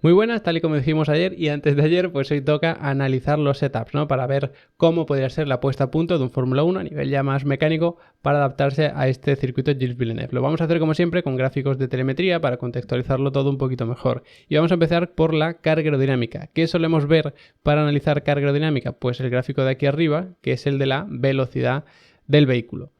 Muy buenas, tal y como dijimos ayer y antes de ayer, pues hoy toca analizar los setups, ¿no? Para ver cómo podría ser la puesta a punto de un Fórmula 1 a nivel ya más mecánico para adaptarse a este circuito Gilles Villeneuve. Lo vamos a hacer como siempre con gráficos de telemetría para contextualizarlo todo un poquito mejor. Y vamos a empezar por la carga aerodinámica. ¿Qué solemos ver para analizar carga aerodinámica? Pues el gráfico de aquí arriba, que es el de la velocidad del vehículo.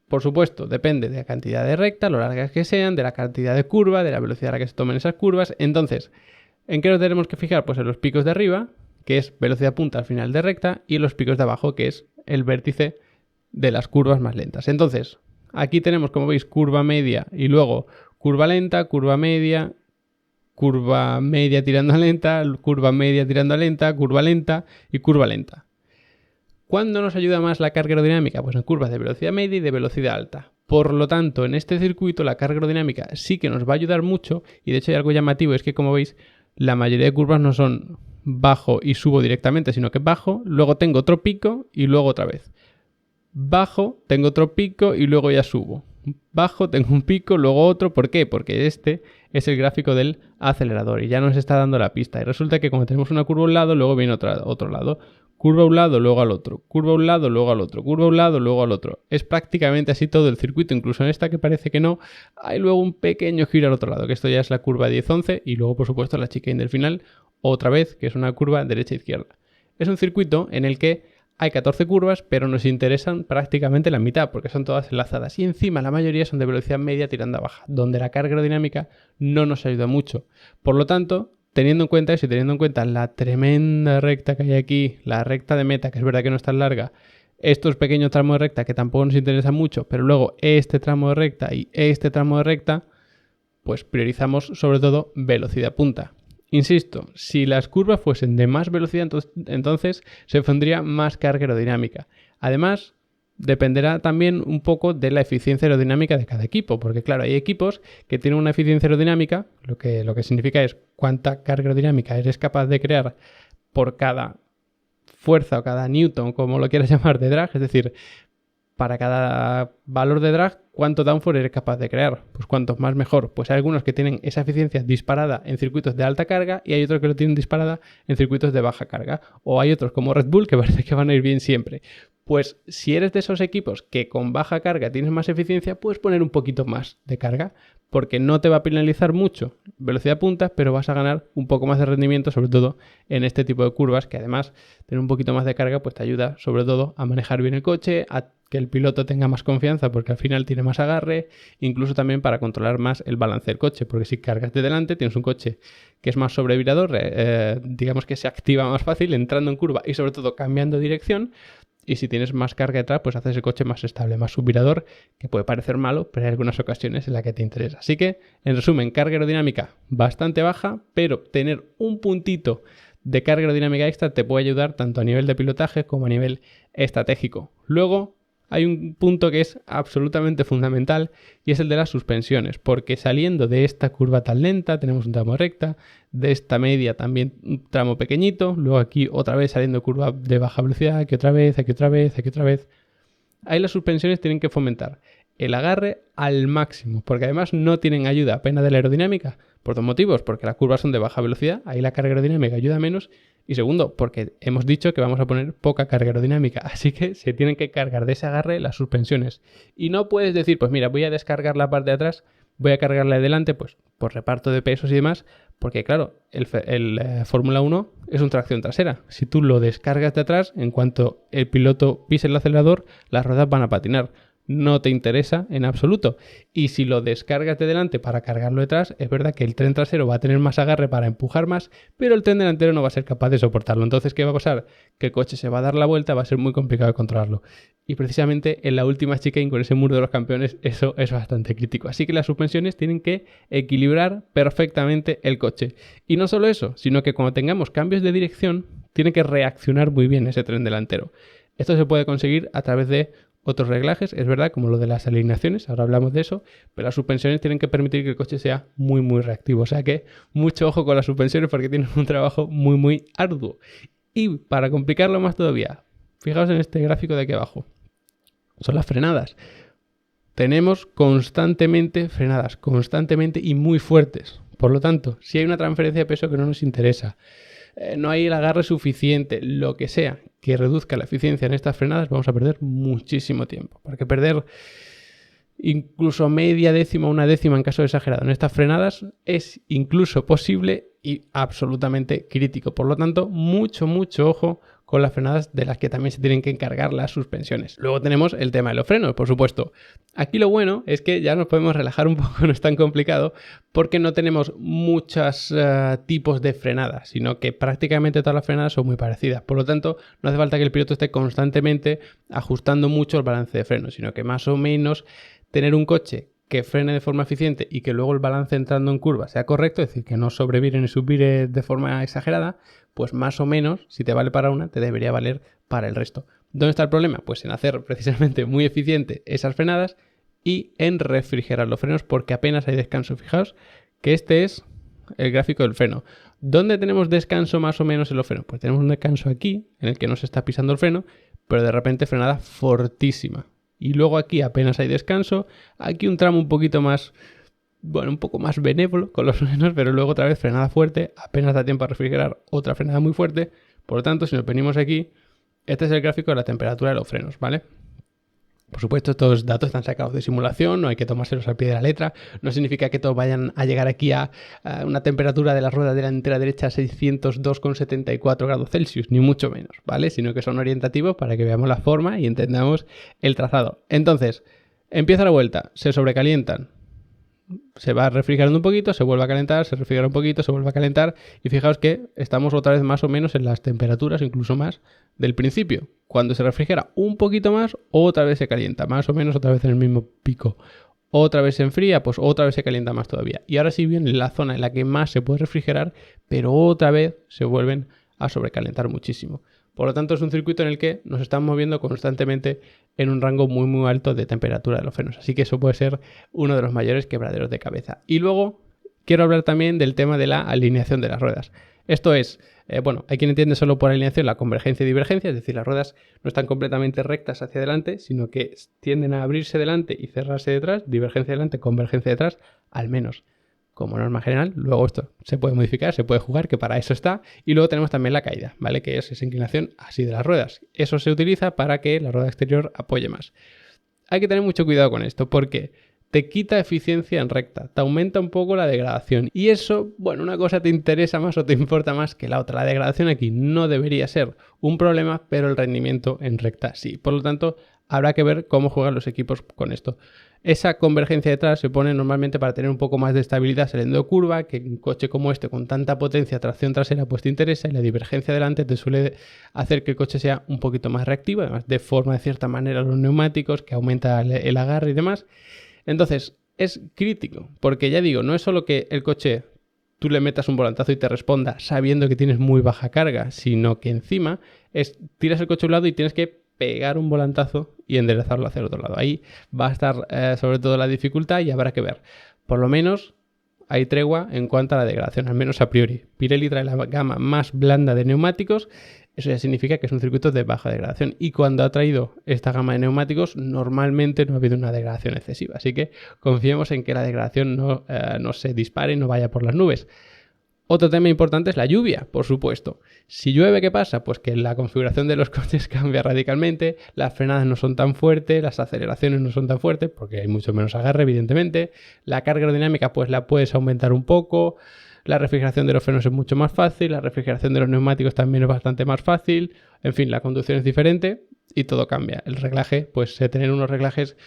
Por supuesto, depende de la cantidad de recta, lo largas que sean, de la cantidad de curva, de la velocidad a la que se tomen esas curvas. Entonces, ¿en qué nos tenemos que fijar? Pues en los picos de arriba, que es velocidad punta al final de recta, y en los picos de abajo, que es el vértice de las curvas más lentas. Entonces, aquí tenemos, como veis, curva media y luego curva lenta, curva media tirando a lenta, curva media tirando a lenta, curva lenta y curva lenta. ¿Cuándo nos ayuda más la carga aerodinámica? Pues en curvas de velocidad media y de velocidad alta. Por lo tanto, en este circuito la carga aerodinámica sí que nos va a ayudar mucho y de hecho hay algo llamativo, es que como veis, la mayoría de curvas no son bajo y subo directamente, sino que bajo, luego tengo otro pico y luego otra vez. Bajo, tengo otro pico y luego ya subo. Bajo, tengo un pico, luego otro. ¿Por qué? Porque este es el gráfico del acelerador y ya nos está dando la pista. Y resulta que cuando tenemos una curva a un lado, luego viene otro lado. Curva a un lado, luego al otro. Curva a un lado, luego al otro. Curva a un lado, luego al otro. Es prácticamente así todo el circuito. Incluso en esta que parece que no, hay luego un pequeño giro al otro lado, que esto ya es la curva 10-11 y luego, por supuesto, la chicane del final, otra vez, que es una curva derecha-izquierda. Es un circuito en el que hay 14 curvas, pero nos interesan prácticamente la mitad, porque son todas enlazadas. Y encima la mayoría son de velocidad media tirando a baja, donde la carga aerodinámica no nos ayuda mucho. Por lo tanto, teniendo en cuenta eso y teniendo en cuenta la tremenda recta que hay aquí, la recta de meta, que es verdad que no es tan larga, estos pequeños tramos de recta que tampoco nos interesan mucho, pero luego este tramo de recta y este tramo de recta, pues priorizamos sobre todo velocidad punta. Insisto, si las curvas fuesen de más velocidad, entonces se pondría más carga aerodinámica. Además, dependerá también un poco de la eficiencia aerodinámica de cada equipo, porque claro, hay equipos que tienen una eficiencia aerodinámica, lo que significa es cuánta carga aerodinámica eres capaz de crear por cada fuerza o cada newton, como lo quieras llamar, de drag, es decir, para cada valor de drag, ¿cuánto downforce eres capaz de crear? Pues cuantos más mejor. Pues hay algunos que tienen esa eficiencia disparada en circuitos de alta carga y hay otros que lo tienen disparada en circuitos de baja carga. O hay otros como Red Bull que parece que van a ir bien siempre. Pues si eres de esos equipos que con baja carga tienes más eficiencia, puedes poner un poquito más de carga porque no te va a penalizar mucho velocidad punta, pero vas a ganar un poco más de rendimiento, sobre todo en este tipo de curvas, que además tener un poquito más de carga pues te ayuda sobre todo a manejar bien el coche, a que el piloto tenga más confianza porque al final tiene más agarre, incluso también para controlar más el balance del coche, porque si cargas de delante tienes un coche que es más sobrevirador, digamos que se activa más fácil entrando en curva y sobre todo cambiando dirección. Y si tienes más carga detrás, pues haces el coche más estable, más subvirador, que puede parecer malo, pero hay algunas ocasiones en las que te interesa. Así que, en resumen, carga aerodinámica bastante baja, pero tener un puntito de carga aerodinámica extra te puede ayudar tanto a nivel de pilotaje como a nivel estratégico. Luego, hay un punto que es absolutamente fundamental y es el de las suspensiones, porque saliendo de esta curva tan lenta tenemos un tramo recta, de esta media también un tramo pequeñito, luego aquí otra vez saliendo curva de baja velocidad, aquí otra vez, aquí otra vez, aquí otra vez. Ahí las suspensiones tienen que fomentar el agarre al máximo, porque además no tienen ayuda apenas de la aerodinámica, por dos motivos, porque las curvas son de baja velocidad, ahí la carga aerodinámica ayuda menos, y segundo, porque hemos dicho que vamos a poner poca carga aerodinámica, así que se tienen que cargar de ese agarre las suspensiones. Y no puedes decir, pues mira, voy a descargar la parte de atrás, voy a cargarla de delante, pues por reparto de pesos y demás, porque claro, el Fórmula 1 es una tracción trasera. Si tú lo descargas de atrás, en cuanto el piloto pise el acelerador, las ruedas van a patinar. No te interesa en absoluto. Y si lo descargas de delante para cargarlo detrás, es verdad que el tren trasero va a tener más agarre para empujar más, pero el tren delantero no va a ser capaz de soportarlo. Entonces, ¿qué va a pasar? Que el coche se va a dar la vuelta, va a ser muy complicado de controlarlo. Y precisamente en la última chicane con ese muro de los campeones, eso es bastante crítico. Así que las suspensiones tienen que equilibrar perfectamente el coche. Y no solo eso, sino que cuando tengamos cambios de dirección, tiene que reaccionar muy bien ese tren delantero. Esto se puede conseguir a través de otros reglajes, es verdad, como lo de las alineaciones, ahora hablamos de eso, pero las suspensiones tienen que permitir que el coche sea muy, muy reactivo. O sea que mucho ojo con las suspensiones porque tienen un trabajo muy, muy arduo. Y para complicarlo más todavía, fijaos en este gráfico de aquí abajo. Son las frenadas. Tenemos constantemente frenadas, constantemente y muy fuertes. Por lo tanto, si hay una transferencia de peso que no nos interesa, no hay el agarre suficiente, lo que sea que reduzca la eficiencia en estas frenadas, vamos a perder muchísimo tiempo. Porque perder incluso media décima o una décima en caso exagerado en estas frenadas es incluso posible y absolutamente crítico. Por lo tanto, mucho ojo con las frenadas, de las que también se tienen que encargar las suspensiones. Luego tenemos el tema de los frenos, por supuesto. Aquí lo bueno es que ya nos podemos relajar un poco, no es tan complicado, porque no tenemos muchos tipos de frenadas, sino que prácticamente todas las frenadas son muy parecidas. Por lo tanto, no hace falta que el piloto esté constantemente ajustando mucho el balance de frenos, sino que más o menos tener un coche que frene de forma eficiente y que luego el balance entrando en curva sea correcto, es decir, que no sobrevire ni subvire de forma exagerada, pues más o menos, si te vale para una, te debería valer para el resto. ¿Dónde está el problema? Pues en hacer precisamente muy eficiente esas frenadas y en refrigerar los frenos, porque apenas hay descanso. Fijaos que este es el gráfico del freno. ¿Dónde tenemos descanso más o menos en los frenos? Pues tenemos un descanso aquí, en el que no se está pisando el freno, pero de repente frenada fortísima. Y luego aquí apenas hay descanso, aquí un tramo un poquito más, bueno, un poco más benévolo con los frenos, pero luego otra vez frenada fuerte, apenas da tiempo a refrigerar, otra frenada muy fuerte. Por lo tanto, si nos venimos aquí, este es el gráfico de la temperatura de los frenos, ¿vale? Por supuesto, estos datos están sacados de simulación, no hay que tomárselos al pie de la letra. No significa que todos vayan a llegar aquí a una temperatura de la rueda delantera derecha a 602,74 grados Celsius, ni mucho menos, ¿vale? Sino que son orientativos para que veamos la forma y entendamos el trazado. Entonces, empieza la vuelta, se sobrecalientan, se va refrigerando un poquito, se vuelve a calentar, se refrigera un poquito, se vuelve a calentar, y fijaos que estamos otra vez más o menos en las temperaturas, incluso más, del principio. Cuando se refrigera un poquito más, otra vez se calienta, más o menos otra vez en el mismo pico. Otra vez se enfría, pues otra vez se calienta más todavía. Y ahora sí viene la zona en la que más se puede refrigerar, pero otra vez se vuelven a sobrecalentar muchísimo. Por lo tanto, es un circuito en el que nos estamos moviendo constantemente en un rango muy alto de temperatura de los frenos. Así que eso puede ser uno de los mayores quebraderos de cabeza. Y luego quiero hablar también del tema de la alineación de las ruedas. Esto es, hay quien entiende solo por alineación la convergencia y divergencia, es decir, las ruedas no están completamente rectas hacia adelante, sino que tienden a abrirse delante y cerrarse detrás, divergencia delante, convergencia detrás, al menos como norma general. Luego esto se puede modificar, se puede jugar, que para eso está. Y luego tenemos también la caída, ¿vale? Que es esa inclinación así de las ruedas. Eso se utiliza para que la rueda exterior apoye más. Hay que tener mucho cuidado con esto porque te quita eficiencia en recta, te aumenta un poco la degradación. Y eso, bueno, una cosa te interesa más o te importa más que la otra. La degradación aquí no debería ser un problema, pero el rendimiento en recta sí. Por lo tanto, habrá que ver cómo juegan los equipos con esto. Esa convergencia detrás se pone normalmente para tener un poco más de estabilidad saliendo de curva, que un coche como este con tanta potencia, tracción trasera, pues te interesa, y la divergencia delante te suele hacer que el coche sea un poquito más reactivo, además deforma de cierta manera los neumáticos, que aumenta el agarre y demás. Entonces, es crítico, porque ya digo, no es solo que el coche tú le metas un volantazo y te responda sabiendo que tienes muy baja carga, sino que encima tiras el coche a un lado y tienes que pegar un volantazo y enderezarlo hacia el otro lado. Ahí va a estar sobre todo la dificultad y habrá que ver. Por lo menos hay tregua en cuanto a la degradación, al menos a priori. Pirelli trae la gama más blanda de neumáticos, eso ya significa que es un circuito de baja degradación. Y cuando ha traído esta gama de neumáticos, normalmente no ha habido una degradación excesiva. Así que confiemos en que la degradación no se dispare y no vaya por las nubes. Otro tema importante es la lluvia, por supuesto. Si llueve, ¿qué pasa? Pues que la configuración de los coches cambia radicalmente, las frenadas no son tan fuertes, las aceleraciones no son tan fuertes, porque hay mucho menos agarre, evidentemente. La carga aerodinámica, pues la puedes aumentar un poco. La refrigeración de los frenos es mucho más fácil, la refrigeración de los neumáticos también es bastante más fácil. En fin, la conducción es diferente y todo cambia. El reglaje, pues tener unos reglajes,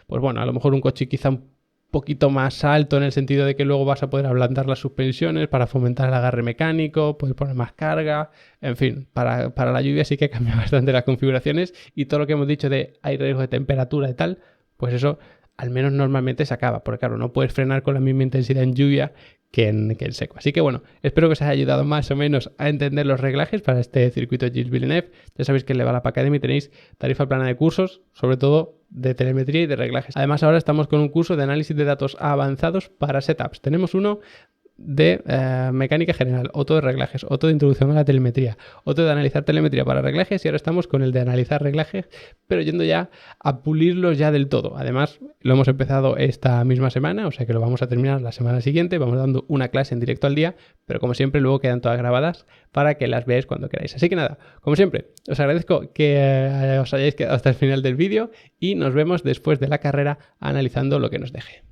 pues bueno, a lo mejor un coche quizá un poquito más alto en el sentido de que luego vas a poder ablandar las suspensiones para fomentar el agarre mecánico, poder poner más carga, en fin, para la lluvia sí que cambia bastante las configuraciones, y todo lo que hemos dicho de hay riesgo de temperatura y tal, pues eso al menos normalmente se acaba, porque claro, no puedes frenar con la misma intensidad en lluvia que en seco. Así que bueno, espero que os haya ayudado más o menos a entender los reglajes para este circuito Gilles Villeneuve. Ya sabéis que en Level Up Academy tenéis tarifa plana de cursos, sobre todo de telemetría y de reglajes. Además, ahora estamos con un curso de análisis de datos avanzados para setups. Tenemos uno de mecánica general, otro de reglajes, otro de introducción a la telemetría, otro de analizar telemetría para reglajes y ahora estamos con el de analizar reglajes, pero yendo ya a pulirlos ya del todo. Además, lo hemos empezado esta misma semana, o sea que lo vamos a terminar la semana siguiente, vamos dando una clase en directo al día, pero como siempre luego quedan todas grabadas para que las veáis cuando queráis. Así que nada, como siempre, os agradezco que os hayáis quedado hasta el final del vídeo y nos vemos después de la carrera analizando lo que nos deje.